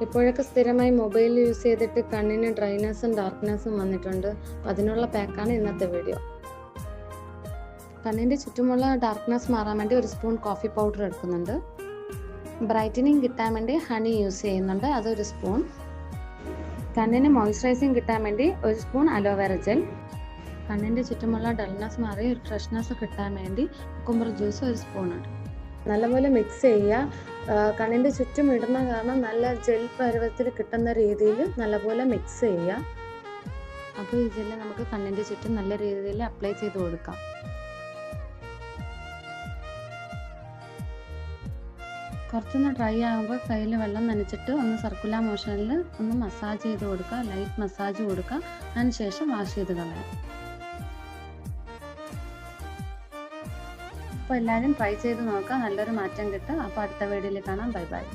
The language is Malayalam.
ഇപ്പോഴൊക്കെ സ്ഥിരമായി മൊബൈൽ യൂസ് ചെയ്തിട്ട് കണ്ണിന് ഡ്രൈനെസ്സും ഡാർക്ക്നെസ്സും വന്നിട്ടുണ്ട്. അപ്പോൾ അതിനുള്ള പാക്കാണ് ഇന്നത്തെ വീഡിയോ. കണ്ണിൻ്റെ ചുറ്റുമുള്ള ഡാർക്ക്നെസ് മാറാൻ വേണ്ടി ഒരു സ്പൂൺ കോഫി പൗഡർ എടുക്കുന്നുണ്ട്. ബ്രൈറ്റനിങ് കിട്ടാൻ വേണ്ടി ഹണി യൂസ് ചെയ്യുന്നുണ്ട്, അതൊരു സ്പൂൺ. കണ്ണിന് മോയ്സ്ചറൈസിങ് കിട്ടാൻ വേണ്ടി ഒരു സ്പൂൺ അലോവേറ ജെൽ. കണ്ണിൻ്റെ ചുറ്റുമുള്ള ഡൾനെസ് മാറി ഒരു ഫ്രഷ്നെസ് കിട്ടാൻ വേണ്ടി കുക്കുംബർ ജ്യൂസ് ഒരു സ്പൂണുണ്ട്. നല്ലപോലെ മിക്സ് ചെയ്യുക. കണ്ണിൻ്റെ ചുറ്റും ഇടുന്ന കാരണം നല്ല ജെൽ പരുവത്തിൽ കിട്ടുന്ന രീതിയിൽ നല്ലപോലെ മിക്സ് ചെയ്യുക. അപ്പോൾ ഈ ജെല്ല് നമുക്ക് കണ്ണിൻ്റെ ചുറ്റും നല്ല രീതിയിൽ അപ്ലൈ ചെയ്ത് കൊടുക്കാം. കുറച്ചൊന്ന് ഡ്രൈ ആകുമ്പോൾ കയ്യിൽ വെള്ളം നനച്ചിട്ട് ഒന്ന് സർക്കുലർ മോഷനിൽ ഒന്ന് മസാജ് ചെയ്ത് കൊടുക്കുക, ലൈറ്റ് മസാജ് കൊടുക്കുക. അതിനുശേഷം വാഷ് ചെയ്ത് കളയാം. അപ്പോൾ എല്ലാവരും ട്രൈ ചെയ്ത് നോക്കുക, നല്ലൊരു മാറ്റം കിട്ടും. അപ്പോൾ അടുത്ത വീഡിയോയിൽ കാണാം. Bye bye.